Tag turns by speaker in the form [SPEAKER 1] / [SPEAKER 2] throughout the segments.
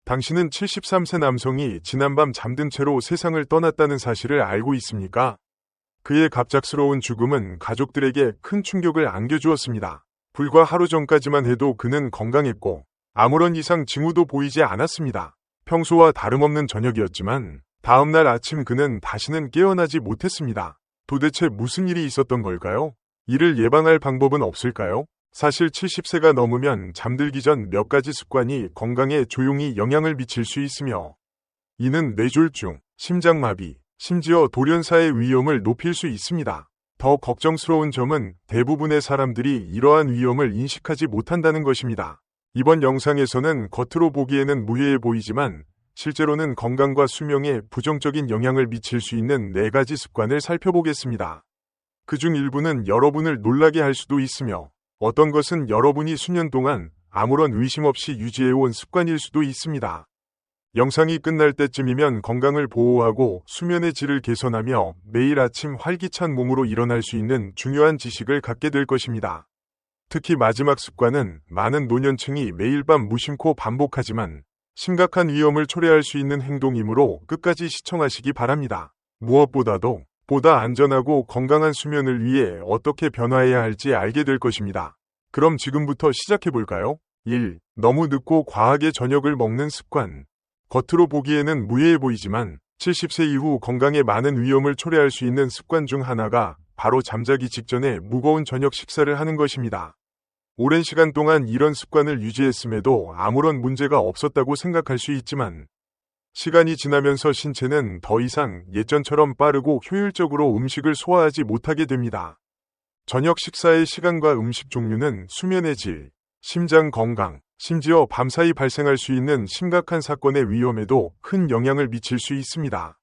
[SPEAKER 1] 당신은 73세 남성이 지난밤 잠든 채로 세상을 떠났다는 사실을 알고 있습니까? 그의 갑작스러운 죽음은 가족들에게 큰 충격을 안겨주었습니다. 불과 하루 전까지만 해도 그는 건강했고 아무런 이상 징후도 보이지 않았습니다. 평소와 다름없는 저녁이었지만 다음날 아침 그는 다시는 깨어나지 못했습니다. 도대체 무슨 일이 있었던 걸까요? 이를 예방할 방법은 없을까요? 사실 70세가 넘으면 잠들기 전 몇 가지 습관이 건강에 조용히 영향을 미칠 수 있으며 이는 뇌졸중, 심장마비, 심지어 돌연사의 위험을 높일 수 있습니다. 더 걱정스러운 점은 대부분의 사람들이 이러한 위험을 인식하지 못한다는 것입니다. 이번 영상에서는 겉으로 보기에는 무해해 보이지만 실제로는 건강과 수명에 부정적인 영향을 미칠 수 있는 4가지 습관을 살펴보겠습니다. 그중 일부는 여러분을 놀라게 할 수도 있으며 어떤 것은 여러분이 수년 동안 아무런 의심 없이 유지해온 습관일 수도 있습니다. 영상이 끝날 때쯤이면 건강을 보호하고 수면의 질을 개선하며 매일 아침 활기찬 몸으로 일어날 수 있는 중요한 지식을 갖게 될 것입니다. 특히 마지막 습관은 많은 노년층이 매일 밤 무심코 반복하지만 심각한 위험을 초래할 수 있는 행동이므로 끝까지 시청하시기 바랍니다. 무엇보다도 보다 안전하고 건강한 수면을 위해 어떻게 변화해야 할지 알게 될 것입니다. 그럼 지금부터 시작해볼까요? 1. 너무 늦고 과하게 저녁을 먹는 습관. 겉으로 보기에는 무해해 보이지만 70세 이후 건강에 많은 위험을 초래할 수 있는 습관 중 하나가 바로 잠자기 직전에 무거운 저녁 식사를 하는 것입니다. 오랜 시간 동안 이런 습관을 유지했음에도 아무런 문제가 없었다고 생각할 수 있지만 시간이 지나면서 신체는 더 이상 예전처럼 빠르고 효율적으로 음식을 소화하지 못하게 됩니다. 저녁 식사의 시간과 음식 종류는 수면의 질, 심장 건강, 심지어 밤사이 발생할 수 있는 심각한 사건의 위험에도 큰 영향을 미칠 수 있습니다.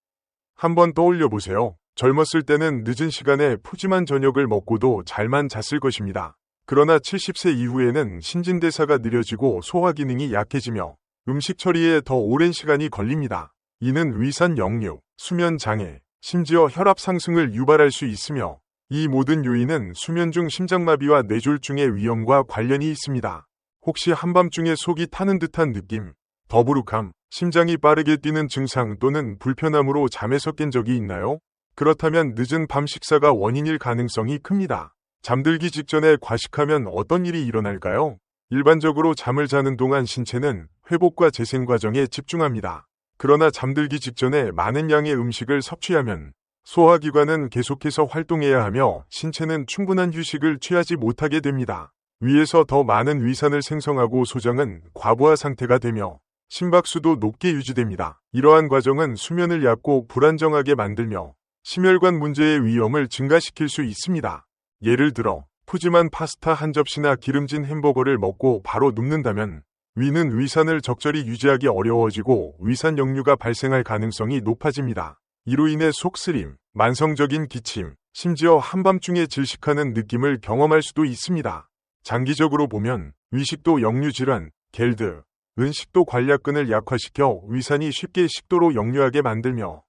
[SPEAKER 1] 한번 떠올려 보세요. 젊었을 때는 늦은 시간에 푸짐한 저녁을 먹고도 잘만 잤을 것입니다. 그러나 70세 이후에는 신진대사가 느려지고 소화 기능이 약해지며 음식 처리에 더 오랜 시간이 걸립니다. 이는 위산 역류, 수면 장애, 심지어 혈압 상승을 유발할 수 있으며 이 모든 요인은 수면 중 심장마비와 뇌졸중의 위험과 관련이 있습니다. 혹시 한밤중에 속이 타는 듯한 느낌, 더부룩함, 심장이 빠르게 뛰는 증상 또는 불편함으로 잠에서 깬 적이 있나요? 그렇다면 늦은 밤 식사가 원인일 가능성이 큽니다. 잠들기 직전에 과식하면 어떤 일이 일어날까요? 일반적으로 잠을 자는 동안 신체는 회복과 재생 과정에 집중합니다. 그러나 잠들기 직전에 많은 양의 음식을 섭취하면 소화기관은 계속해서 활동해야 하며 신체는 충분한 휴식을 취하지 못하게 됩니다. 위에서 더 많은 위산을 생성하고 소장은 과부하 상태가 되며 심박수도 높게 유지됩니다. 이러한 과정은 수면을 얕고 불안정하게 만들며 심혈관 문제의 위험을 증가시킬 수 있습니다. 예를 들어 푸짐한 파스타 한 접시나 기름진 햄버거를 먹고 바로 눕는다면 위는 위산을 적절히 유지하기 어려워지고 위산 역류가 발생할 가능성이 높아집니다. 이로 인해 속쓰림, 만성적인 기침, 심지어 한밤중에 질식하는 느낌을 경험할 수도 있습니다. 장기적으로 보면 위식도 역류질환, 겔드, 은식도 관략근을 약화시켜 위산이 쉽게 식도로 역류하게 만들며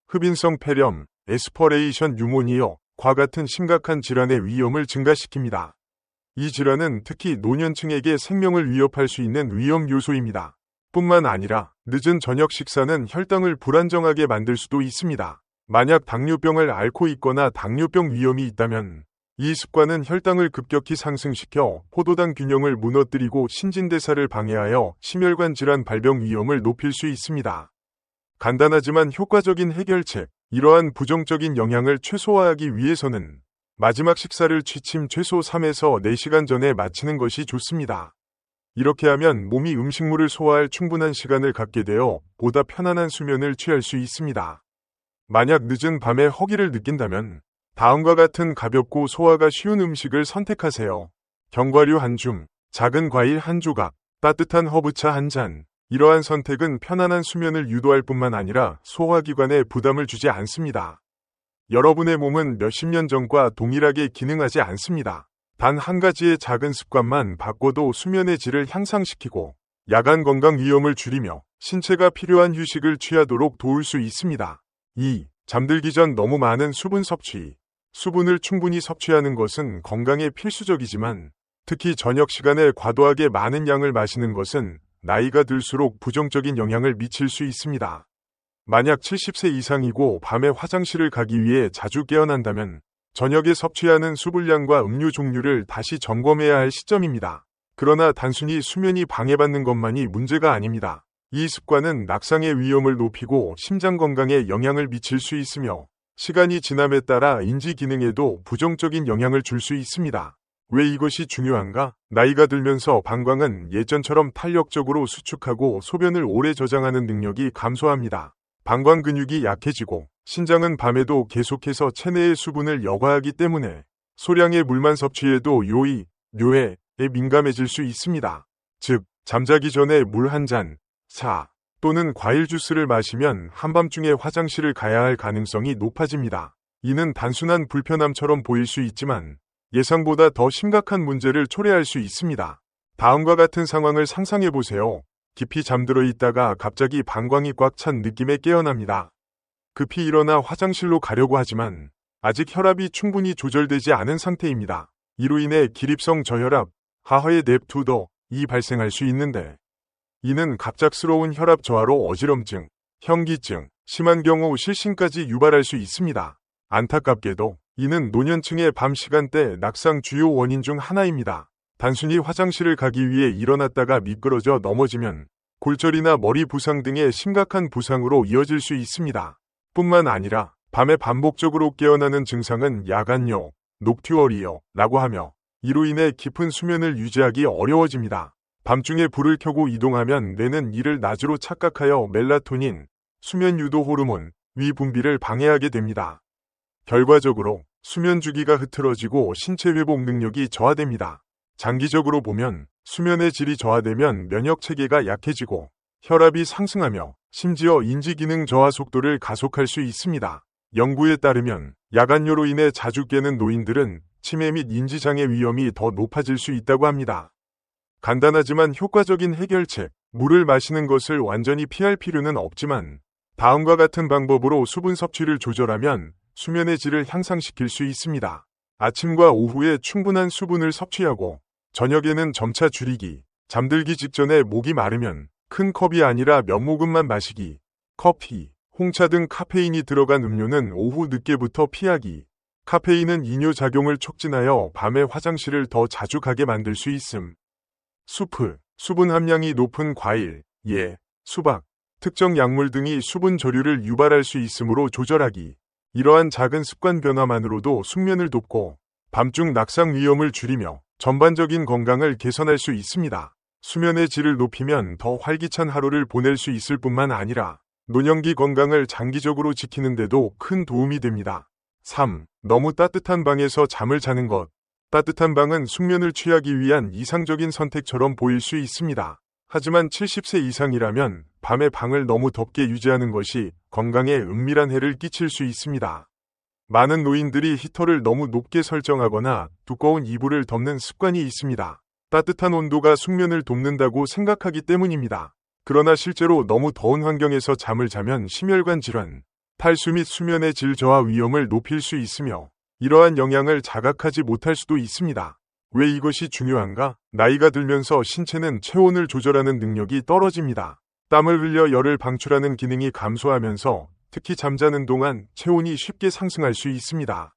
[SPEAKER 1] 흡인성 폐렴, 에스퍼레이션 뉴모니아, 과 같은 심각한 질환의 위험을 증가시킵니다. 이 질환은 특히 노년층에게 생명을 위협할 수 있는 위험 요소입니다. 뿐만 아니라 늦은 저녁 식사는 혈당을 불안정하게 만들 수도 있습니다. 만약 당뇨병을 앓고 있거나 당뇨병 위험이 있다면 이 습관은 혈당을 급격히 상승시켜 포도당 균형을 무너뜨리고 신진대사를 방해하여 심혈관 질환 발병 위험을 높일 수 있습니다. 간단하지만 효과적인 해결책, 이러한 부정적인 영향을 최소화하기 위해서는 마지막 식사를 취침 최소 3에서 4시간 전에 마치는 것이 좋습니다. 이렇게 하면 몸이 음식물을 소화할 충분한 시간을 갖게 되어 보다 편안한 수면을 취할 수 있습니다. 만약 늦은 밤에 허기를 느낀다면 다음과 같은 가볍고 소화가 쉬운 음식을 선택하세요. 견과류 한 줌, 작은 과일 한 조각, 따뜻한 허브차 한 잔. 이러한 선택은 편안한 수면을 유도할 뿐만 아니라 소화기관에 부담을 주지 않습니다. 여러분의 몸은 몇십 년 전과 동일하게 기능하지 않습니다. 단 한 가지의 작은 습관만 바꿔도 수면의 질을 향상시키고 야간 건강 위험을 줄이며 신체가 필요한 휴식을 취하도록 도울 수 있습니다. 2. 잠들기 전 너무 많은 수분 섭취. 수분을 충분히 섭취하는 것은 건강에 필수적이지만 특히 저녁 시간에 과도하게 많은 양을 마시는 것은 나이가 들수록 부정적인 영향을 미칠 수 있습니다. 만약 70세 이상이고 밤에 화장실을 가기 위해 자주 깨어난다면 저녁에 섭취하는 수분량과 음료 종류를 다시 점검해야 할 시점입니다. 그러나 단순히 수면이 방해받는 것만이 문제가 아닙니다. 이 습관은 낙상의 위험을 높이고 심장 건강에 영향을 미칠 수 있으며 시간이 지남에 따라 인지 기능에도 부정적인 영향을 줄 수 있습니다. 왜 이것이 중요한가? 나이가 들면서 방광은 예전처럼 탄력적으로 수축하고 소변을 오래 저장하는 능력이 감소합니다. 방광 근육이 약해지고 신장은 밤에도 계속해서 체내의 수분을 여과하기 때문에 소량의 물만 섭취해도 요이, 뇨에 민감해질 수 있습니다. 즉, 잠자기 전에 물 한 잔, 차 또는 과일 주스를 마시면 한밤중에 화장실을 가야 할 가능성이 높아집니다. 이는 단순한 불편함처럼 보일 수 있지만 예상보다 더 심각한 문제를 초래할 수 있습니다. 다음과 같은 상황을 상상해 보세요. 깊이 잠들어 있다가 갑자기 방광이 꽉 찬 느낌에 깨어납니다. 급히 일어나 화장실로 가려고 하지만 아직 혈압이 충분히 조절되지 않은 상태입니다. 이로 인해 기립성 저혈압, 하하의 냅투더이 발생할 수 있는데 이는 갑작스러운 혈압 저하로 어지럼증, 현기증, 심한 경우 실신까지 유발할 수 있습니다. 안타깝게도 이는 노년층의 밤 시간대 낙상 주요 원인 중 하나입니다. 단순히 화장실을 가기 위해 일어났다가 미끄러져 넘어지면 골절이나 머리 부상 등의 심각한 부상으로 이어질 수 있습니다. 뿐만 아니라 밤에 반복적으로 깨어나는 증상은 야간뇨, 녹튜어리어라고 하며 이로 인해 깊은 수면을 유지하기 어려워집니다. 밤중에 불을 켜고 이동하면 뇌는 이를 낮으로 착각하여 멜라토닌, 수면 유도 호르몬, 위 분비를 방해하게 됩니다. 결과적으로 수면 주기가 흐트러지고 신체 회복 능력이 저하됩니다. 장기적으로 보면 수면의 질이 저하되면 면역 체계가 약해지고 혈압이 상승하며 심지어 인지 기능 저하 속도를 가속할 수 있습니다. 연구에 따르면 야간뇨로 인해 자주 깨는 노인들은 치매 및 인지장애 위험이 더 높아질 수 있다고 합니다. 간단하지만 효과적인 해결책, 물을 마시는 것을 완전히 피할 필요는 없지만 다음과 같은 방법으로 수분 섭취를 조절하면 수면의 질을 향상시킬 수 있습니다. 아침과 오후에 충분한 수분을 섭취하고 저녁에는 점차 줄이기, 잠들기 직전에 목이 마르면 큰 컵이 아니라 몇 모금만 마시기, 커피, 홍차 등 카페인이 들어간 음료는 오후 늦게부터 피하기. 카페인은 이뇨 작용을 촉진하여 밤에 화장실을 더 자주 가게 만들 수 있음. 수분 함량이 높은 과일, 수박, 특정 약물 등이 수분 저류를 유발할 수 있으므로 조절하기. 이러한 작은 습관 변화만으로도 숙면을 돕고 밤중 낙상 위험을 줄이며 전반적인 건강을 개선할 수 있습니다. 수면의 질을 높이면 더 활기찬 하루를 보낼 수 있을 뿐만 아니라 노년기 건강을 장기적으로 지키는 데도 큰 도움이 됩니다. 3. 너무 따뜻한 방에서 잠을 자는 것. 따뜻한 방은 숙면을 취하기 위한 이상적인 선택처럼 보일 수 있습니다. 하지만 70세 이상이라면 밤에 방을 너무 덥게 유지하는 것이 건강에 은밀한 해를 끼칠 수 있습니다. 많은 노인들이 히터를 너무 높게 설정하거나 두꺼운 이불을 덮는 습관이 있습니다. 따뜻한 온도가 숙면을 돕는다고 생각하기 때문입니다. 그러나 실제로 너무 더운 환경에서 잠을 자면 심혈관 질환, 탈수 및 수면의 질 저하 위험을 높일 수 있으며 이러한 영향을 자각하지 못할 수도 있습니다. 왜 이것이 중요한가? 나이가 들면서 신체는 체온을 조절하는 능력이 떨어집니다. 땀을 흘려 열을 방출하는 기능이 감소하면서 특히 잠자는 동안 체온이 쉽게 상승할 수 있습니다.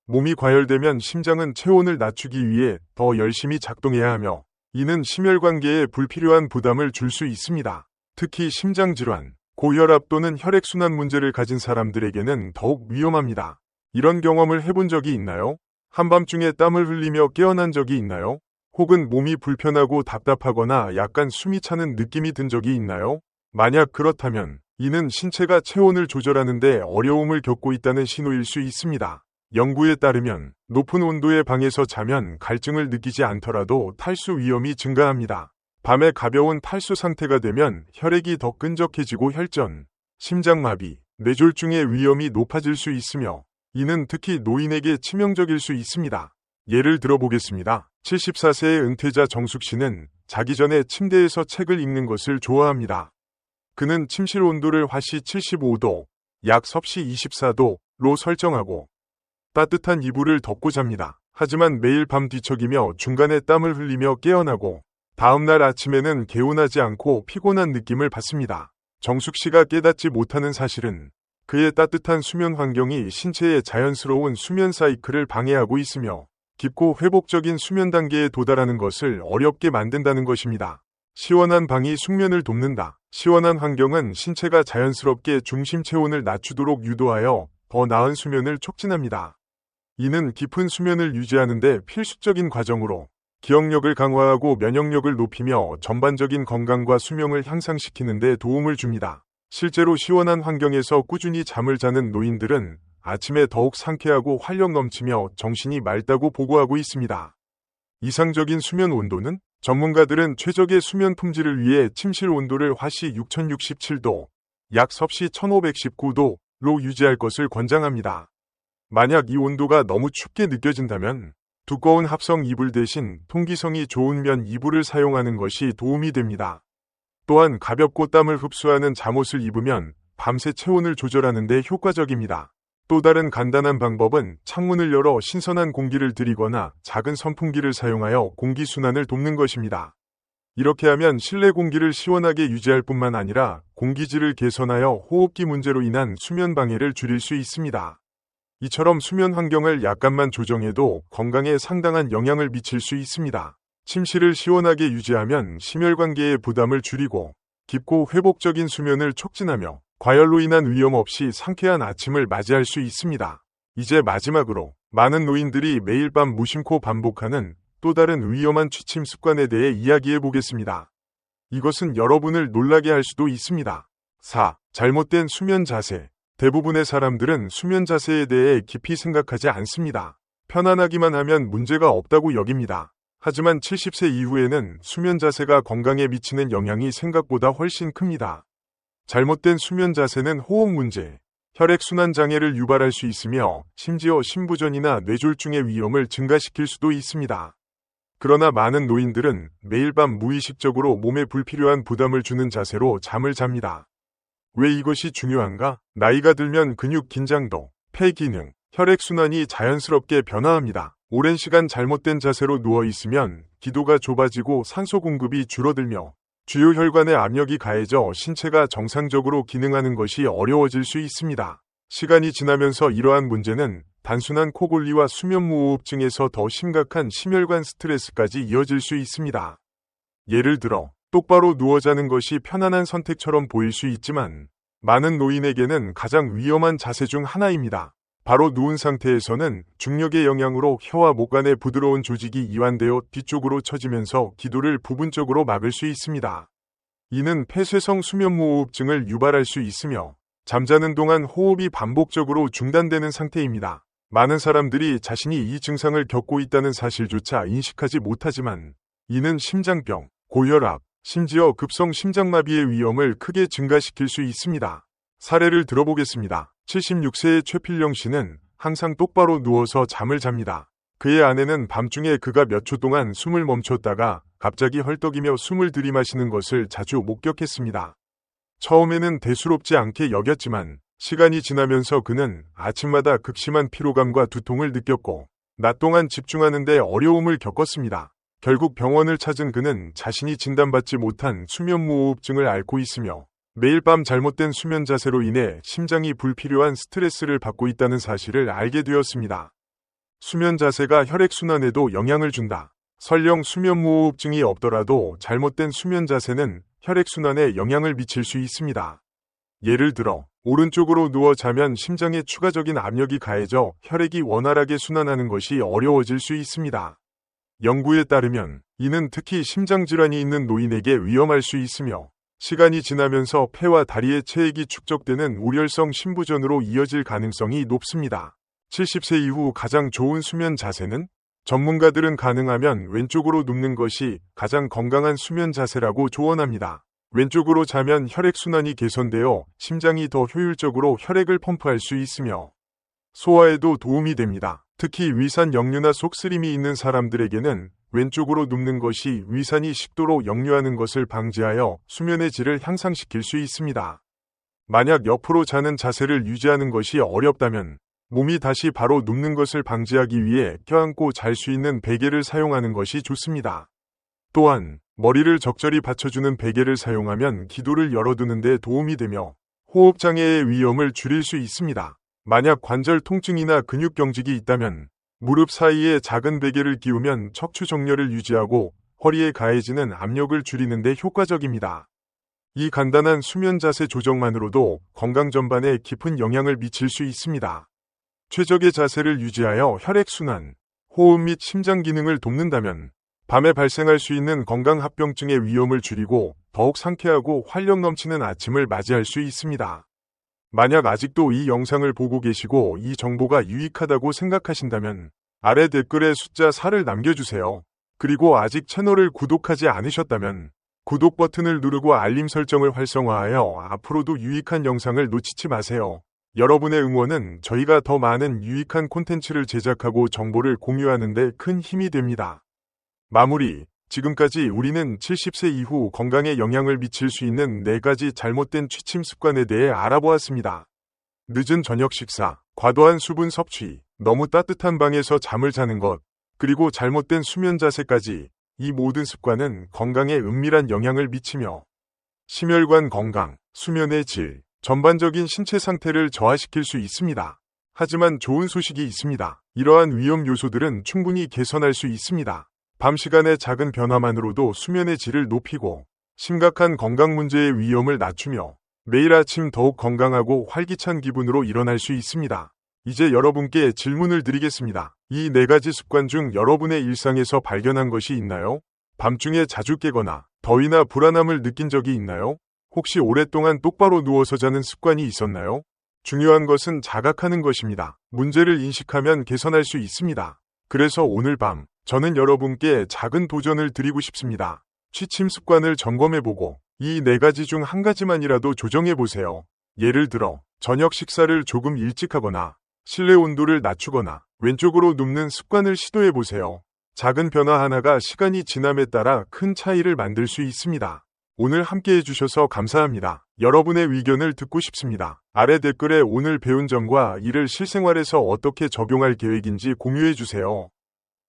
[SPEAKER 1] 몸이 과열되면 심장은 체온을 낮추기 위해 더 열심히 작동해야 하며 이는 심혈관계에 불필요한 부담을 줄 수 있습니다. 특히 심장질환, 고혈압 또는 혈액순환 문제를 가진 사람들에게는 더욱 위험합니다. 이런 경험을 해본 적이 있나요? 한밤중에 땀을 흘리며 깨어난 적이 있나요? 혹은 몸이 불편하고 답답하거나 약간 숨이 차는 느낌이 든 적이 있나요? 만약 그렇다면 이는 신체가 체온을 조절하는 데 어려움을 겪고 있다는 신호일 수 있습니다. 연구에 따르면 높은 온도의 방에서 자면 갈증을 느끼지 않더라도 탈수 위험이 증가합니다. 밤에 가벼운 탈수 상태가 되면 혈액이 더 끈적해지고 혈전, 심장마비, 뇌졸중의 위험이 높아질 수 있으며 이는 특히 노인에게 치명적일 수 있습니다. 예를 들어보겠습니다. 74세의 은퇴자 정숙 씨는 자기 전에 침대에서 책을 읽는 것을 좋아합니다. 그는 침실 온도를 화씨 75도, 약 섭씨 24도로 설정하고 따뜻한 이불을 덮고 잡니다. 하지만 매일 밤 뒤척이며 중간에 땀을 흘리며 깨어나고 다음날 아침에는 개운하지 않고 피곤한 느낌을 받습니다. 정숙 씨가 깨닫지 못하는 사실은 그의 따뜻한 수면 환경이 신체의 자연스러운 수면 사이클을 방해하고 있으며 깊고 회복적인 수면 단계에 도달하는 것을 어렵게 만든다는 것입니다. 시원한 방이 숙면을 돕는다. 시원한 환경은 신체가 자연스럽게 중심 체온을 낮추도록 유도하여 더 나은 수면을 촉진합니다. 이는 깊은 수면을 유지하는 데 필수적인 과정으로 기억력을 강화하고 면역력을 높이며 전반적인 건강과 수명을 향상시키는 데 도움을 줍니다. 실제로 시원한 환경에서 꾸준히 잠을 자는 노인들은 아침에 더욱 상쾌하고 활력 넘치며 정신이 맑다고 보고하고 있습니다. 이상적인 수면 온도는 전문가들은 최적의 수면 품질을 위해 침실 온도를 화씨 6067도, 약 섭씨 1519도로 유지할 것을 권장합니다. 만약 이 온도가 너무 춥게 느껴진다면 두꺼운 합성 이불 대신 통기성이 좋은 면 이불을 사용하는 것이 도움이 됩니다. 또한 가볍고 땀을 흡수하는 잠옷을 입으면 밤새 체온을 조절하는 데 효과적입니다. 또 다른 간단한 방법은 창문을 열어 신선한 공기를 들이거나 작은 선풍기를 사용하여 공기순환을 돕는 것입니다. 이렇게 하면 실내 공기를 시원하게 유지할 뿐만 아니라 공기질을 개선하여 호흡기 문제로 인한 수면 방해를 줄일 수 있습니다. 이처럼 수면 환경을 약간만 조정해도 건강에 상당한 영향을 미칠 수 있습니다. 침실을 시원하게 유지하면 심혈관계의 부담을 줄이고 깊고 회복적인 수면을 촉진하며 과열로 인한 위험 없이 상쾌한 아침을 맞이할 수 있습니다. 이제 마지막으로 많은 노인들이 매일 밤 무심코 반복하는 또 다른 위험한 취침 습관에 대해 이야기해 보겠습니다. 이것은 여러분을 놀라게 할 수도 있습니다. 4. 잘못된 수면 자세. 대부분의 사람들은 수면 자세에 대해 깊이 생각하지 않습니다. 편안하기만 하면 문제가 없다고 여깁니다. 하지만 70세 이후에는 수면 자세가 건강에 미치는 영향이 생각보다 훨씬 큽니다. 잘못된 수면 자세는 호흡 문제, 혈액순환 장애를 유발할 수 있으며 심지어 심부전이나 뇌졸중의 위험을 증가시킬 수도 있습니다. 그러나 많은 노인들은 매일 밤 무의식적으로 몸에 불필요한 부담을 주는 자세로 잠을 잡니다. 왜 이것이 중요한가? 나이가 들면 근육 긴장도, 폐 기능, 혈액순환이 자연스럽게 변화합니다. 오랜 시간 잘못된 자세로 누워 있으면 기도가 좁아지고 산소 공급이 줄어들며 주요 혈관의 압력이 가해져 신체가 정상적으로 기능하는 것이 어려워질 수 있습니다. 시간이 지나면서 이러한 문제는 단순한 코골이와 수면무호흡증에서 더 심각한 심혈관 스트레스까지 이어질 수 있습니다. 예를 들어 똑바로 누워 자는 것이 편안한 선택처럼 보일 수 있지만 많은 노인에게는 가장 위험한 자세 중 하나입니다. 바로 누운 상태에서는 중력의 영향으로 혀와 목간의 부드러운 조직이 이완되어 뒤쪽으로 처지면서 기도를 부분적으로 막을 수 있습니다. 이는 폐쇄성 수면무호흡증을 유발할 수 있으며 잠자는 동안 호흡이 반복적으로 중단되는 상태입니다. 많은 사람들이 자신이 이 증상을 겪고 있다는 사실조차 인식하지 못하지만 이는 심장병, 고혈압, 심지어 급성 심장마비의 위험을 크게 증가시킬 수 있습니다. 사례를 들어보겠습니다. 76세의 최필령 씨는 항상 똑바로 누워서 잠을 잡니다. 그의 아내는 밤중에 그가 몇 초 동안 숨을 멈췄다가 갑자기 헐떡이며 숨을 들이마시는 것을 자주 목격했습니다. 처음에는 대수롭지 않게 여겼지만 시간이 지나면서 그는 아침마다 극심한 피로감과 두통을 느꼈고 낮 동안 집중하는 데 어려움을 겪었습니다. 결국 병원을 찾은 그는 자신이 진단받지 못한 수면무호흡증을 앓고 있으며 매일 밤 잘못된 수면 자세로 인해 심장이 불필요한 스트레스를 받고 있다는 사실을 알게 되었습니다. 수면 자세가 혈액순환에도 영향을 준다. 설령 수면무호흡증이 없더라도 잘못된 수면 자세는 혈액순환에 영향을 미칠 수 있습니다. 예를 들어 오른쪽으로 누워 자면 심장에 추가적인 압력이 가해져 혈액이 원활하게 순환하는 것이 어려워질 수 있습니다. 연구에 따르면 이는 특히 심장질환이 있는 노인에게 위험할 수 있으며 시간이 지나면서 폐와 다리의 체액이 축적되는 우렬성 심부전으로 이어질 가능성이 높습니다. 70세 이후 가장 좋은 수면 자세는 전문가들은 가능하면 왼쪽으로 눕는 것이 가장 건강한 수면 자세라고 조언합니다. 왼쪽으로 자면 혈액순환이 개선되어 심장이 더 효율적으로 혈액을 펌프할 수 있으며 소화에도 도움이 됩니다. 특히 위산 역류나 속쓰림이 있는 사람들에게는 왼쪽으로 눕는 것이 위산이 식도로 역류하는 것을 방지하여 수면의 질을 향상시킬 수 있습니다. 만약 옆으로 자는 자세를 유지하는 것이 어렵다면 몸이 다시 바로 눕는 것을 방지하기 위해 껴안고 잘 수 있는 베개를 사용하는 것이 좋습니다. 또한 머리를 적절히 받쳐주는 베개를 사용하면 기도를 열어두는 데 도움이 되며 호흡장애의 위험을 줄일 수 있습니다. 만약 관절 통증이나 근육 경직이 있다면 무릎 사이에 작은 베개를 끼우면 척추 정렬을 유지하고 허리에 가해지는 압력을 줄이는 데 효과적입니다. 이 간단한 수면 자세 조정만으로도 건강 전반에 깊은 영향을 미칠 수 있습니다. 최적의 자세를 유지하여 혈액순환, 호흡 및 심장 기능을 돕는다면 밤에 발생할 수 있는 건강합병증의 위험을 줄이고 더욱 상쾌하고 활력 넘치는 아침을 맞이할 수 있습니다. 만약 아직도 이 영상을 보고 계시고 이 정보가 유익하다고 생각하신다면 아래 댓글에 숫자 4를 남겨주세요. 그리고 아직 채널을 구독하지 않으셨다면 구독 버튼을 누르고 알림 설정을 활성화하여 앞으로도 유익한 영상을 놓치지 마세요. 여러분의 응원은 저희가 더 많은 유익한 콘텐츠를 제작하고 정보를 공유하는 데 큰 힘이 됩니다. 마무리. 지금까지 우리는 70세 이후 건강에 영향을 미칠 수 있는 4가지 잘못된 취침 습관에 대해 알아보았습니다. 늦은 저녁 식사, 과도한 수분 섭취, 너무 따뜻한 방에서 잠을 자는 것, 그리고 잘못된 수면 자세까지 이 모든 습관은 건강에 은밀한 영향을 미치며 심혈관 건강, 수면의 질, 전반적인 신체 상태를 저하시킬 수 있습니다. 하지만 좋은 소식이 있습니다. 이러한 위험 요소들은 충분히 개선할 수 있습니다. 밤 시간의 작은 변화만으로도 수면의 질을 높이고 심각한 건강 문제의 위험을 낮추며 매일 아침 더욱 건강하고 활기찬 기분으로 일어날 수 있습니다. 이제 여러분께 질문을 드리겠습니다. 이 4가지 습관 중 여러분의 일상에서 발견한 것이 있나요? 밤중에 자주 깨거나 더위나 불안함을 느낀 적이 있나요? 혹시 오랫동안 똑바로 누워서 자는 습관이 있었나요? 중요한 것은 자각하는 것입니다. 문제를 인식하면 개선할 수 있습니다. 그래서 오늘 밤 저는 여러분께 작은 도전을 드리고 싶습니다. 취침 습관을 점검해보고 이 4가지 중 한 가지만이라도 조정해보세요. 예를 들어 저녁 식사를 조금 일찍 하거나 실내 온도를 낮추거나 왼쪽으로 눕는 습관을 시도해보세요. 작은 변화 하나가 시간이 지남에 따라 큰 차이를 만들 수 있습니다. 오늘 함께 해주셔서 감사합니다. 여러분의 의견을 듣고 싶습니다. 아래 댓글에 오늘 배운 점과 이를 실생활에서 어떻게 적용할 계획인지 공유해주세요.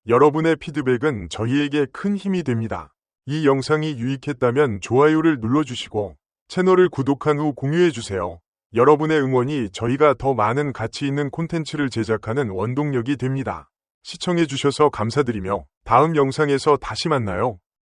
[SPEAKER 1] 여러분의 피드백은 저희에게 큰 힘이 됩니다. 이 영상이 유익했다면 좋아요를 눌러주시고 채널을 구독한 후 공유해주세요. 여러분의 응원이 저희가 더 많은 가치 있는 콘텐츠를 제작하는 원동력이 됩니다. 시청해주셔서 감사드리며 다음 영상에서 다시 만나요.